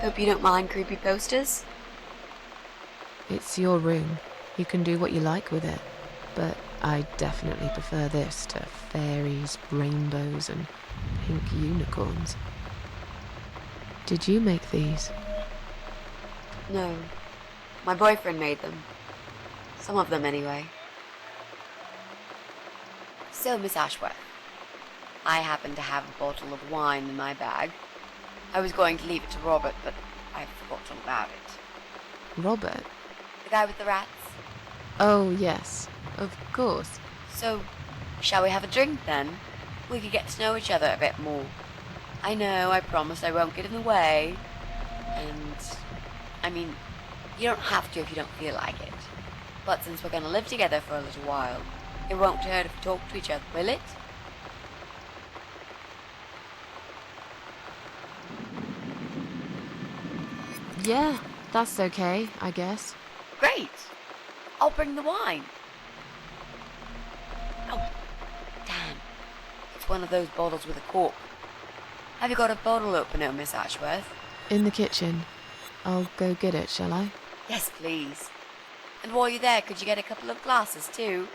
Hope you don't mind creepy posters. It's your room. You can do what you like with it. But I definitely prefer this to fairies, rainbows, and pink unicorns. Did you make these? No. My boyfriend made them. Some of them, anyway. So, Miss Ashworth, I happen to have a bottle of wine in my bag. I was going to leave it to Robert, but I forgot all about it. Robert? The guy with the rats? Oh, yes. Of course. So, shall we have a drink, then? We could get to know each other a bit more. I know, I promise I won't get in the way. And, I mean, you don't have to if you don't feel like it. But since we're going to live together for a little while, it won't hurt if we talk to each other, will it? Yeah, that's okay, I guess. Great! I'll bring the wine. Oh, damn. It's one of those bottles with a cork. Have you got a bottle opener, Miss Ashworth? In the kitchen. I'll go get it, shall I? Yes, please. And while you're there, could you get a couple of glasses, too?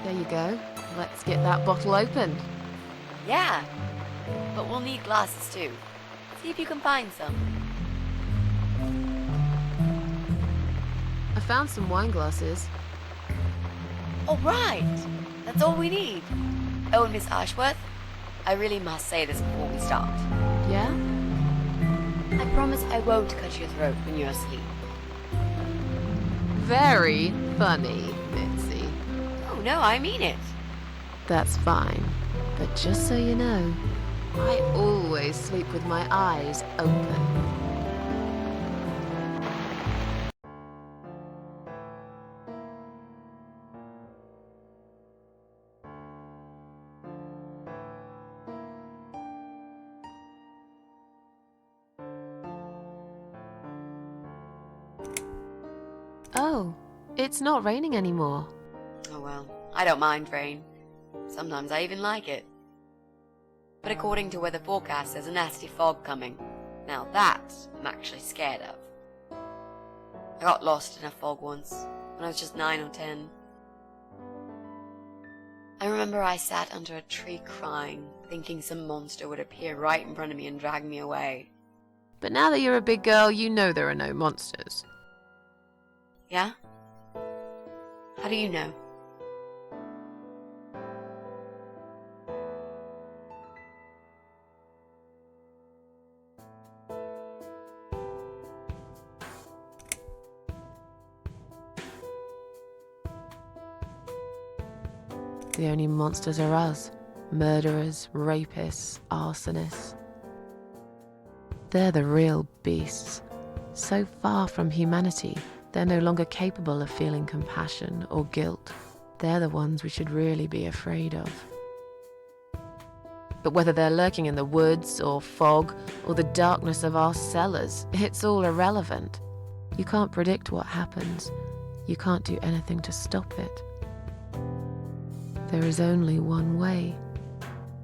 There you go. Let's get that bottle opened. Yeah, but we'll need glasses, too. See if you can find some. I found some wine glasses. All right, that's all we need. Oh, and Miss Ashworth, I really must say this before we start. Yeah? I promise I won't cut your throat when you're asleep. Very funny, Mitzi. Oh, no, I mean it. That's fine. But just so you know, I always sleep with my eyes open. Oh, it's not raining anymore. Oh, well, I don't mind rain. Sometimes I even like it. But according to weather forecast, there's a nasty fog coming. Now that I'm actually scared of. I got lost in a fog once, when I was just 9 or 10. I remember I sat under a tree crying, thinking some monster would appear right in front of me and drag me away. But now that you're a big girl, you know there are no monsters. Yeah? How do you know? The only monsters are us. Murderers, rapists, arsonists. They're the real beasts. So far from humanity, they're no longer capable of feeling compassion or guilt. They're the ones we should really be afraid of. But whether they're lurking in the woods or fog or the darkness of our cellars, it's all irrelevant. You can't predict what happens. You can't do anything to stop it. there is only one way.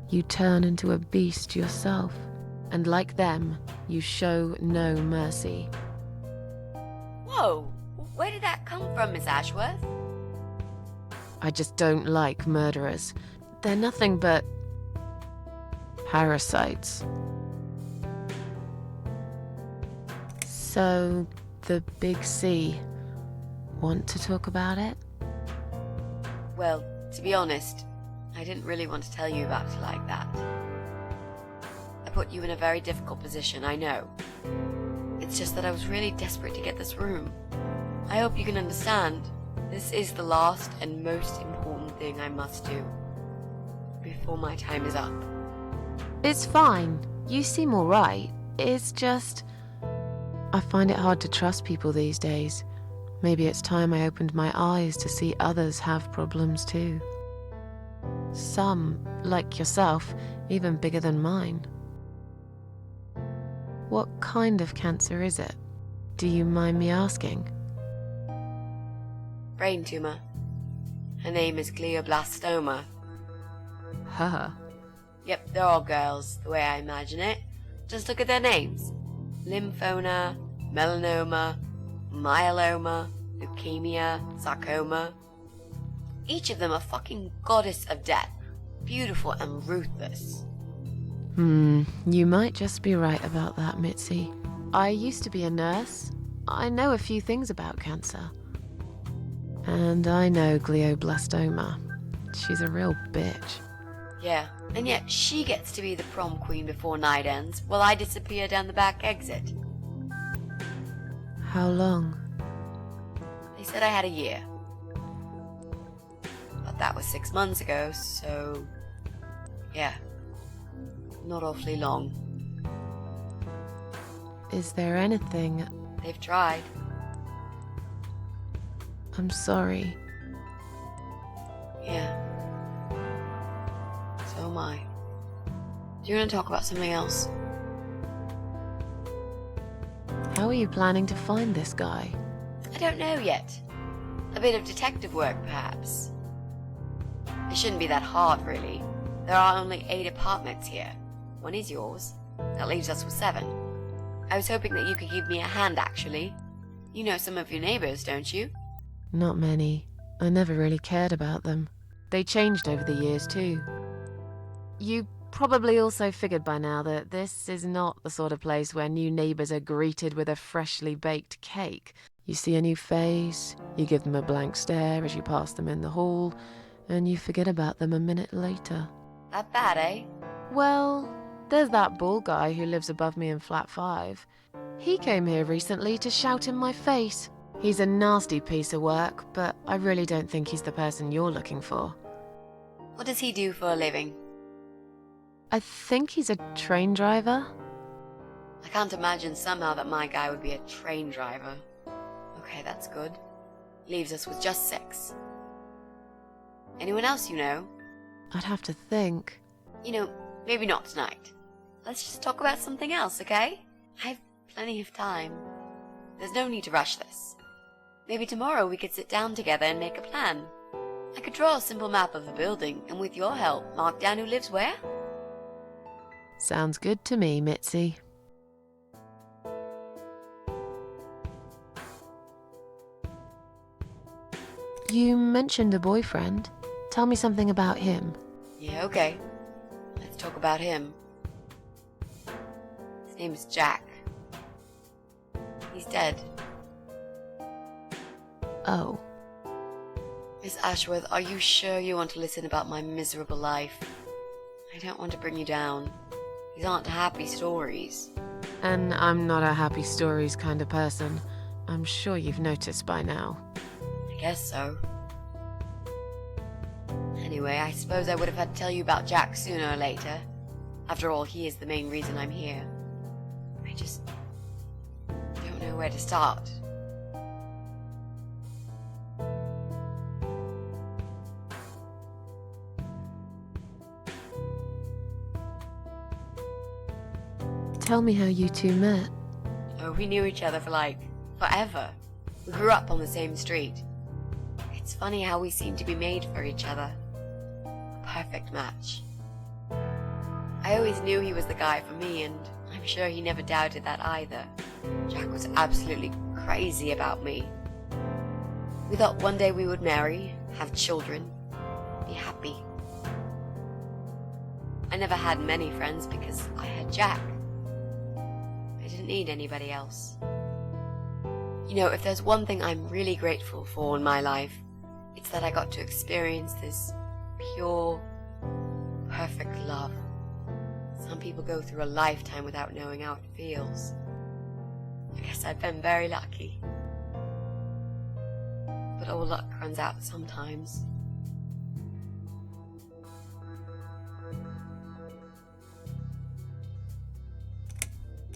You turn into a beast yourself, and like them, you show no mercy. Whoa! Where did that come from, Miss Ashworth? I just don't like murderers. They're nothing but parasites. So, the big C. Want to talk about it? Well, to be honest, I didn't really want to tell you about it like that. I put you in a very difficult position, I know. It's just that I was really desperate to get this room. I hope you can understand. This is the last and most important thing I must do before my time is up. It's fine. You seem alright. It's just... I find it hard to trust people these days. Maybe it's time I opened my eyes to see others have problems too. Some, like yourself, even bigger than mine. What kind of cancer is it? Do you mind me asking? Brain tumor. Her name is glioblastoma. Huh. Yep, they're all girls, the way I imagine it. Just look at their names. Lymphoma, melanoma, myeloma, leukemia, sarcoma. Each of them a fucking goddess of death. Beautiful and ruthless. You might just be right about that, Mitzi. I used to be a nurse. I know a few things about cancer. And I know glioblastoma. She's a real bitch. Yeah, and yet she gets to be the prom queen before night ends, while I disappear down the back exit. How long? They said I had a year. But that was 6 months ago, so... yeah. Not awfully long. Is there anything... They've tried. I'm sorry. Yeah. So am I. Do you want to talk about something else? How are you planning to find this guy? I don't know yet. A bit of detective work, perhaps. It shouldn't be that hard, really. There are only 8 apartments here. 1 is yours. That leaves us with 7. I was hoping that you could give me a hand, actually. You know some of your neighbors, don't you? Not many. I never really cared about them. They changed over the years, too. You probably also figured by now that this is not the sort of place where new neighbors are greeted with a freshly baked cake. You see a new face, you give them a blank stare as you pass them in the hall, and you forget about them a minute later. That bad, eh? Well, there's that bald guy who lives above me in flat 5. He came here recently to shout in my face. He's a nasty piece of work, but I really don't think he's the person you're looking for. What does he do for a living? I think he's a train driver. I can't imagine somehow that my guy would be a train driver. Okay, that's good. Leaves us with just 6. Anyone else you know? I'd have to think. You know, maybe not tonight. Let's just talk about something else, okay? I have plenty of time. There's no need to rush this. Maybe tomorrow we could sit down together and make a plan. I could draw a simple map of the building, and with your help, mark down who lives where. Sounds good to me, Mitzi. You mentioned a boyfriend. Tell me something about him. Yeah, okay. Let's talk about him. His name is Jack. He's dead. Oh. Miss Ashworth, are you sure you want to listen about my miserable life? I don't want to bring you down. These aren't happy stories. And I'm not a happy stories kind of person. I'm sure you've noticed by now. I guess so. Anyway, I suppose I would have had to tell you about Jack sooner or later. After all, he is the main reason I'm here. I just don't know where to start. Tell me how you two met. Oh, we knew each other for forever. We grew up on the same street. It's funny how we seem to be made for each other. perfect match. I always knew he was the guy for me, and I'm sure he never doubted that either. Jack was absolutely crazy about me. We thought one day we would marry, have children, be happy. I never had many friends because I had Jack. I didn't need anybody else. You know, if there's one thing I'm really grateful for in my life, it's that I got to experience this pure, perfect love. Some people go through a lifetime without knowing how it feels. I guess I've been very lucky. But all luck runs out sometimes.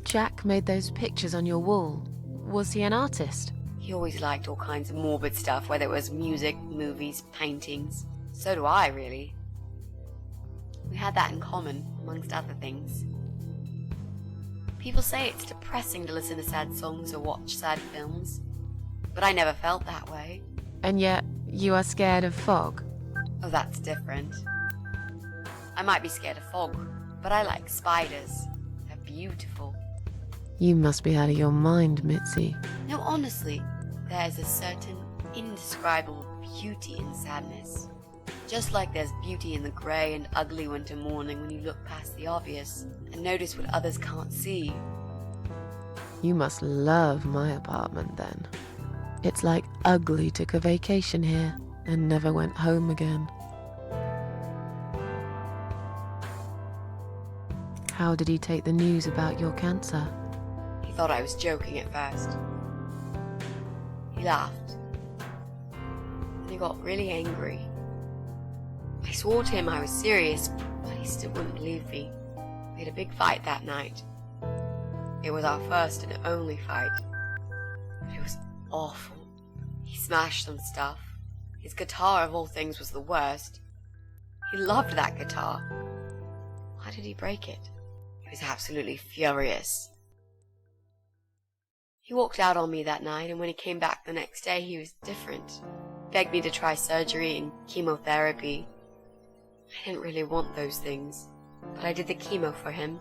Jack made those pictures on your wall. Was he an artist? He always liked all kinds of morbid stuff, whether it was music, movies, paintings. So do I, really. We had that in common, amongst other things. People say it's depressing to listen to sad songs or watch sad films, but I never felt that way. And yet, you are scared of fog? Oh, that's different. I might be scared of fog, but I like spiders. They're beautiful. You must be out of your mind, Mitzi. No, honestly, there's a certain indescribable beauty in sadness. Just like there's beauty in the grey and ugly winter morning when you look past the obvious and notice what others can't see. You must love my apartment then. It's like Ugly took a vacation here and never went home again. How did he take the news about your cancer? He thought I was joking at first. He laughed. And he got really angry. I swore to him I was serious, but he still wouldn't believe me. We had a big fight that night. It was our first and only fight. But it was awful. He smashed some stuff. His guitar, of all things, was the worst. He loved that guitar. Why did he break it? He was absolutely furious. He walked out on me that night, and when he came back the next day, he was different. Begged me to try surgery and chemotherapy. I didn't really want those things, but I did the chemo for him.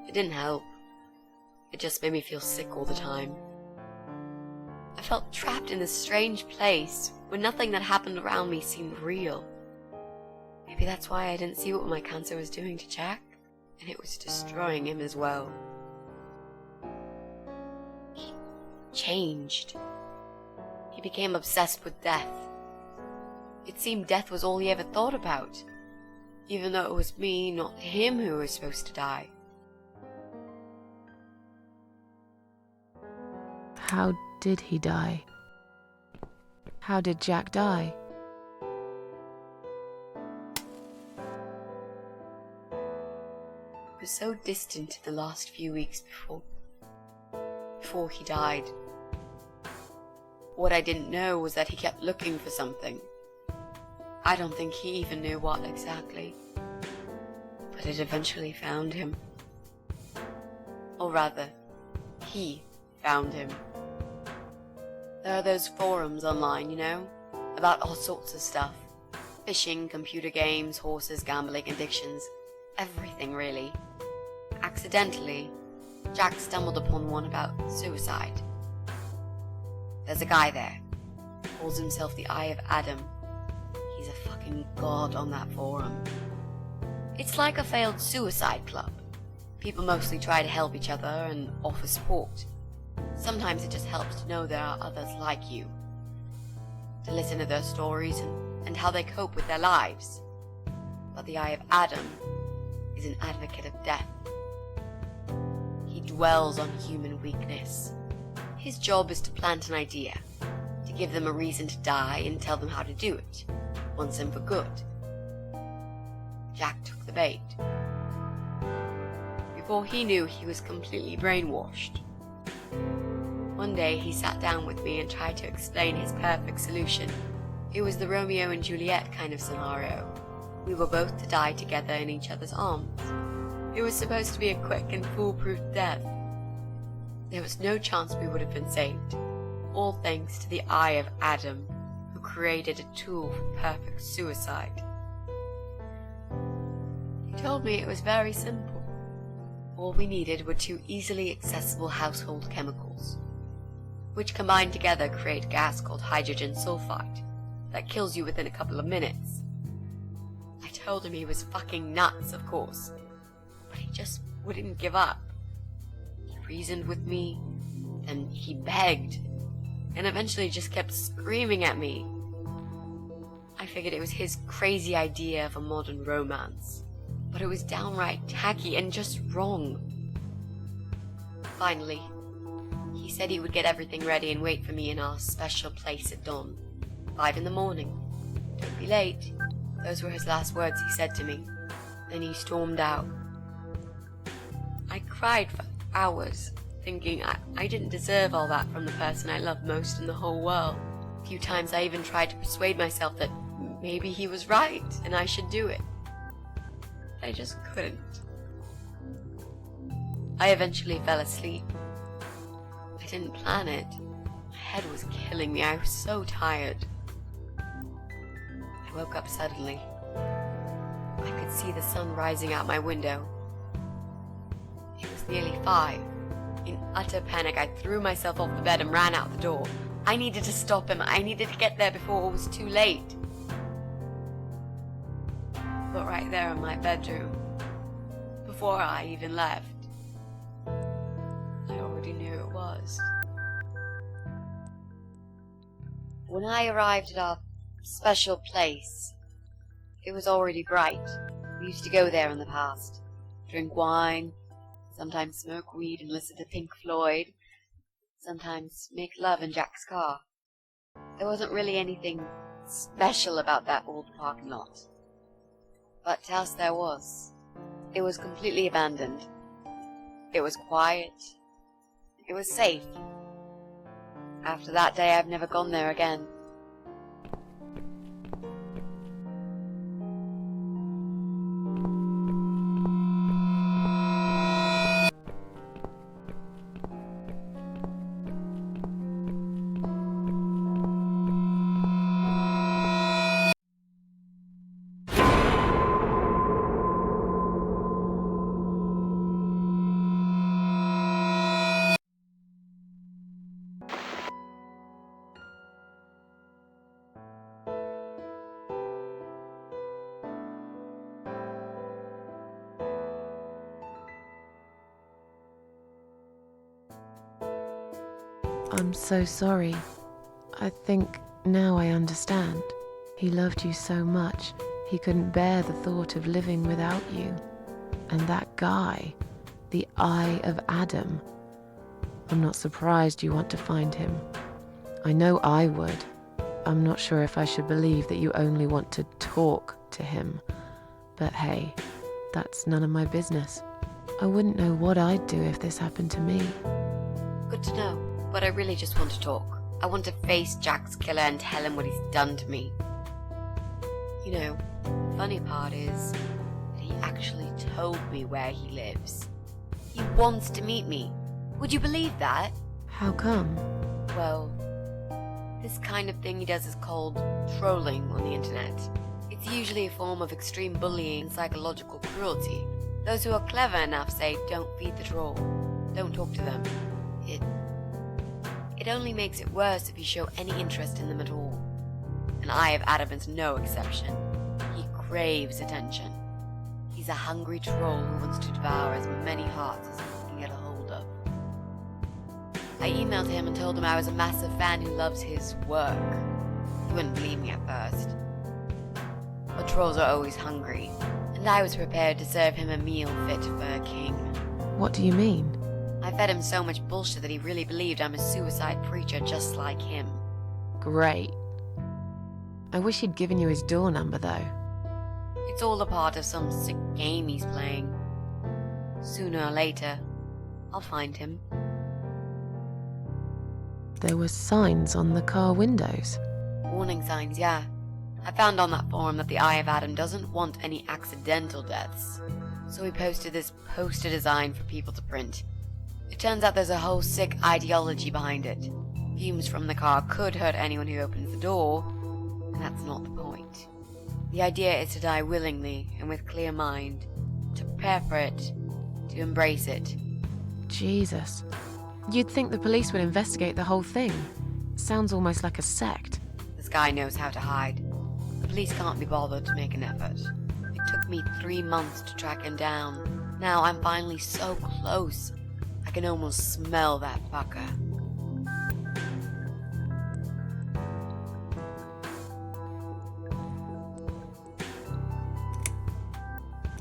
It didn't help. It just made me feel sick all the time. I felt trapped in this strange place where nothing that happened around me seemed real. Maybe that's why I didn't see what my cancer was doing to Jack, and it was destroying him as well. He changed. He became obsessed with death. It seemed death was all he ever thought about, even though it was me, not him, who was supposed to die. How did he die? How did Jack die? It was so distant in the last few weeks before he died. What I didn't know was that he kept looking for something. I don't think he even knew what exactly. But it eventually found him. Or rather, he found him. There are those forums online, you know, about all sorts of stuff. Fishing, computer games, horses, gambling, addictions. Everything, really. Accidentally, Jack stumbled upon one about suicide. There's a guy there. Calls himself the Eye of Adam. He's a fucking god on that forum. It's like a failed suicide club. People mostly try to help each other and offer support. Sometimes it just helps to know there are others like you. To listen to their stories and how they cope with their lives. But the Eye of Adam is an advocate of death. He dwells on human weakness. His job is to plant an idea, to give them a reason to die and tell them how to do it, once and for good. Jack took the bait. Before he knew, he was completely brainwashed. One day he sat down with me and tried to explain his perfect solution. It was the Romeo and Juliet kind of scenario. We were both to die together in each other's arms. It was supposed to be a quick and foolproof death. There was no chance we would have been saved, all thanks to the Eye of Adam, who created a tool for perfect suicide. He told me it was very simple. All we needed were 2 easily accessible household chemicals, which combined together create a gas called hydrogen sulfide that kills you within a couple of minutes. I told him he was fucking nuts, of course, but he just wouldn't give up. He reasoned with me, then he begged, and eventually just kept screaming at me. I figured it was his crazy idea of a modern romance, but it was downright tacky and just wrong. Finally, he said he would get everything ready and wait for me in our special place at dawn, 5 in the morning. Don't be late. Those were his last words he said to me. Then he stormed out. I cried for hours, thinking I didn't deserve all that from the person I loved most in the whole world. A few times I even tried to persuade myself that maybe he was right and I should do it. I just couldn't. I eventually fell asleep. I didn't plan it. My head was killing me. I was so tired. I woke up suddenly. I could see the sun rising out my window. It was nearly 5. In utter panic, I threw myself off the bed and ran out the door. I needed to stop him. I needed to get there before it was too late. But right there in my bedroom, before I even left, I already knew it was. When I arrived at our special place, it was already bright. We used to go there in the past, drink wine, sometimes smoke weed and listen to Pink Floyd, sometimes make love in Jack's car. There wasn't really anything special about that old parking lot. But to us there was. It was completely abandoned. It was quiet. It was safe. After that day, I've never gone there again. I'm so sorry. I think now I understand. He loved you so much, he couldn't bear the thought of living without you. And that guy, the Eye of Adam. I'm not surprised you want to find him. I know I would. I'm not sure if I should believe that you only want to talk to him. But hey, that's none of my business. I wouldn't know what I'd do if this happened to me. Good to know, but I really just want to talk. I want to face Jack's killer and tell him what he's done to me. You know, the funny part is that he actually told me where he lives. He wants to meet me. Would you believe that? How come? Well, this kind of thing he does is called trolling on the internet. It's usually a form of extreme bullying and psychological cruelty. Those who are clever enough say, don't feed the troll. Don't talk to them. It only makes it worse if you show any interest in them at all. And Eye of Adam is no exception. He craves attention. He's a hungry troll who wants to devour as many hearts as he can get a hold of. I emailed him and told him I was a massive fan who loves his work. He wouldn't believe me at first. But trolls are always hungry, and I was prepared to serve him a meal fit for a king. What do you mean? I fed him so much bullshit that he really believed I'm a suicide preacher just like him. Great. I wish he'd given you his door number, though. It's all a part of some sick game he's playing. Sooner or later, I'll find him. There were signs on the car windows. Warning signs, yeah. I found on that forum that the Eye of Adam doesn't want any accidental deaths, so he posted this poster design for people to print. It turns out there's a whole sick ideology behind it. Fumes from the car could hurt anyone who opens the door, and that's not the point. The idea is to die willingly and with clear mind, prepare for it, to embrace it. Jesus. You'd think the police would investigate the whole thing. Sounds almost like a sect. This guy knows how to hide. The police can't be bothered to make an effort. It took me 3 months to track him down. Now I'm finally so close. I can almost smell that fucker.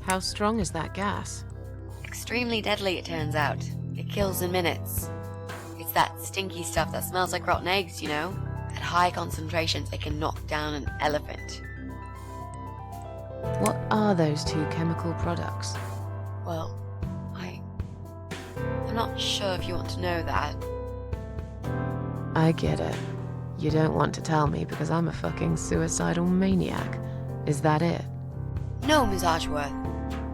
How strong is that gas? Extremely deadly, it turns out. It kills in minutes. It's that stinky stuff that smells like rotten eggs, you know? At high concentrations, it can knock down an elephant. What are those two chemical products? Well, I'm not sure if you want to know that. I get it. You don't want to tell me because I'm a fucking suicidal maniac. Is that it? No, Miss Ashworth.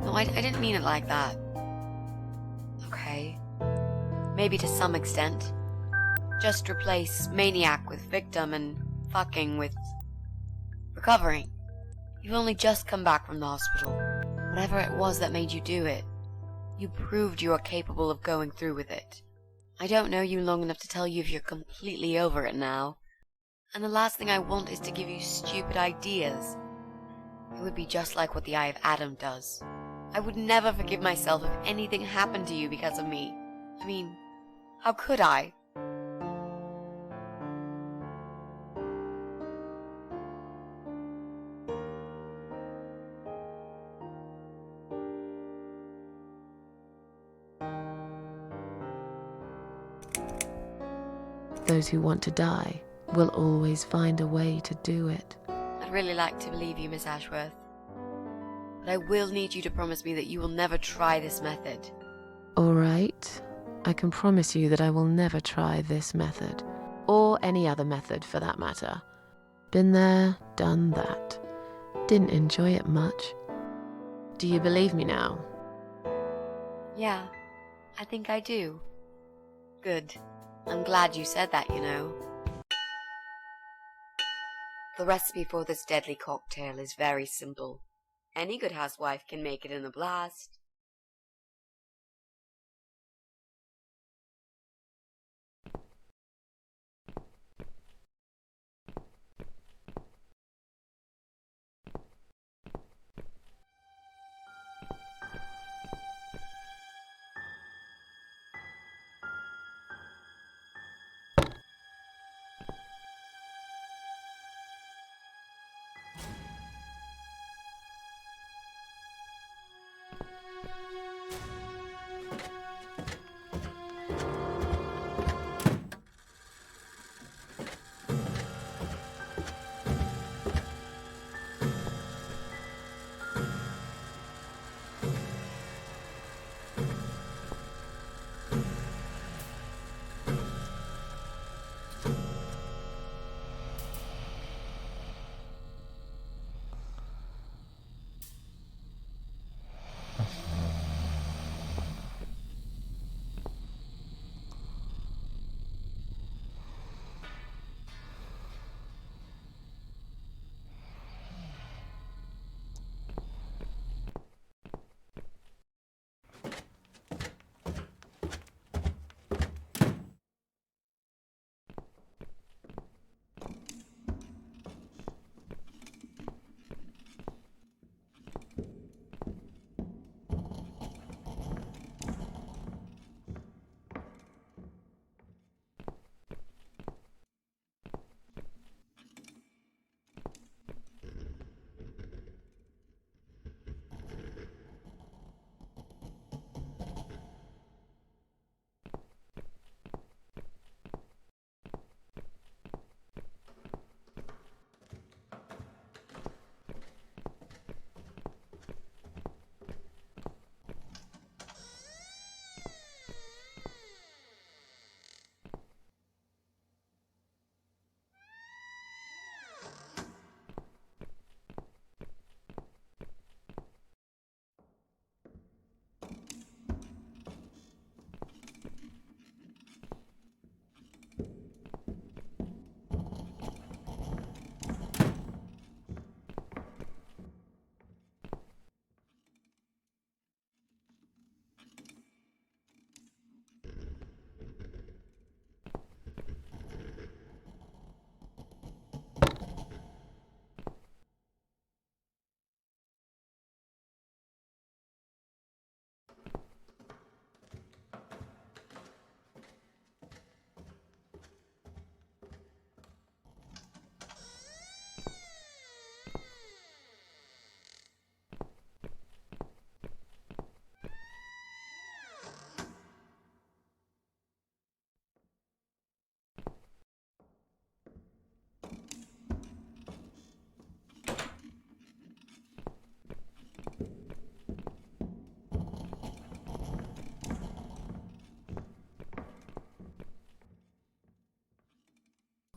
No, I didn't mean it like that. Okay. Maybe to some extent. Just replace maniac with victim and fucking with recovering. You've only just come back from the hospital. Whatever it was that made you do it, you proved you are capable of going through with it. I don't know you long enough to tell you if you're completely over it now. And the last thing I want is to give you stupid ideas. It would be just like what the Eye of Adam does. I would never forgive myself if anything happened to you because of me. I mean, how could I? Those who want to die will always find a way to do it. I'd really like to believe you, Miss Ashworth. But I will need you to promise me that you will never try this method. All right. I can promise you that I will never try this method. Or any other method for that matter. Been there, done that. Didn't enjoy it much. Do you believe me now? Yeah, I think I do. Good. I'm glad you said that, you know. The recipe for this deadly cocktail is very simple. Any good housewife can make it in a blast.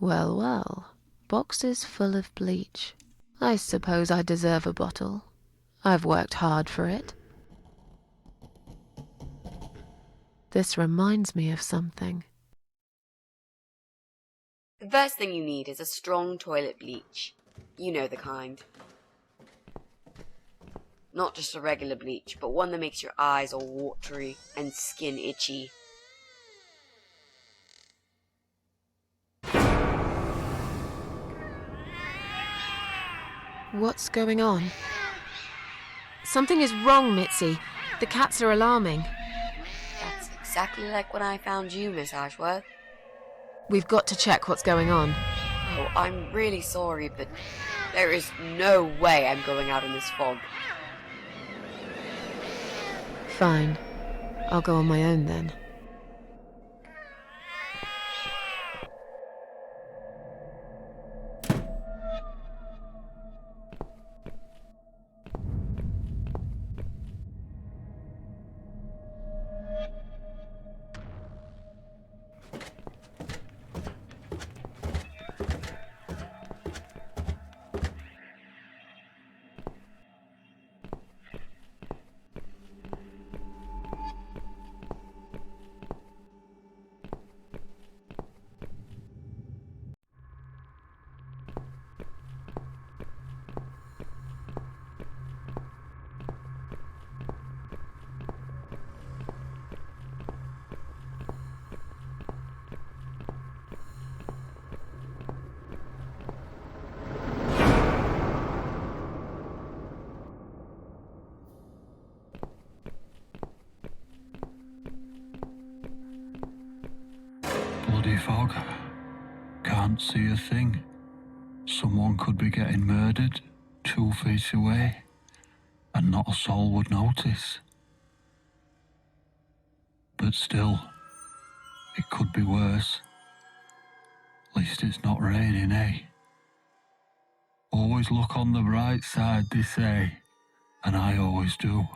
Well, well, boxes full of bleach. I suppose I deserve a bottle. I've worked hard for it. This reminds me of something. The first thing you need is a strong toilet bleach. You know the kind. Not just a regular bleach, but one that makes your eyes all watery and skin itchy. What's going on? Something is wrong, Mitzi. The cats are alarming. That's exactly like when I found you, Miss Ashworth. We've got to check what's going on. Oh, I'm really sorry, but there is no way I'm going out in this fog. Fine. I'll go on my own then. Bloody fog. Can't see a thing. Someone could be getting murdered 2 feet away, and not a soul would notice. But still, it could be worse. At least it's not raining, eh? Always look on the bright side, they say, and I always do.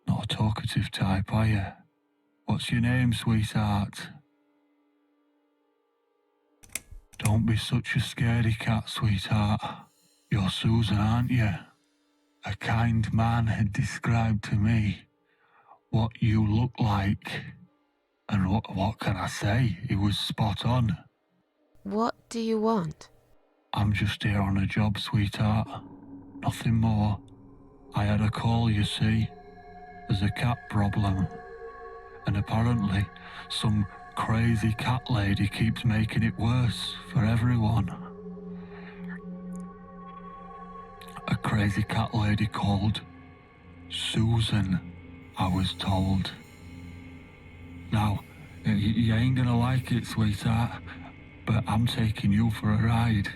Not a talkative type, are you? What's your name, sweetheart? Don't be such a scaredy cat, sweetheart. You're Susan, aren't you? A kind man had described to me what you look like. And what can I say? He was spot on. What do you want? I'm just here on a job, sweetheart. Nothing more. I had a call, you see. There's a cat problem. And apparently, some crazy cat lady keeps making it worse for everyone. A crazy cat lady called Susan, I was told. Now, you ain't gonna like it, sweetheart, but I'm taking you for a ride.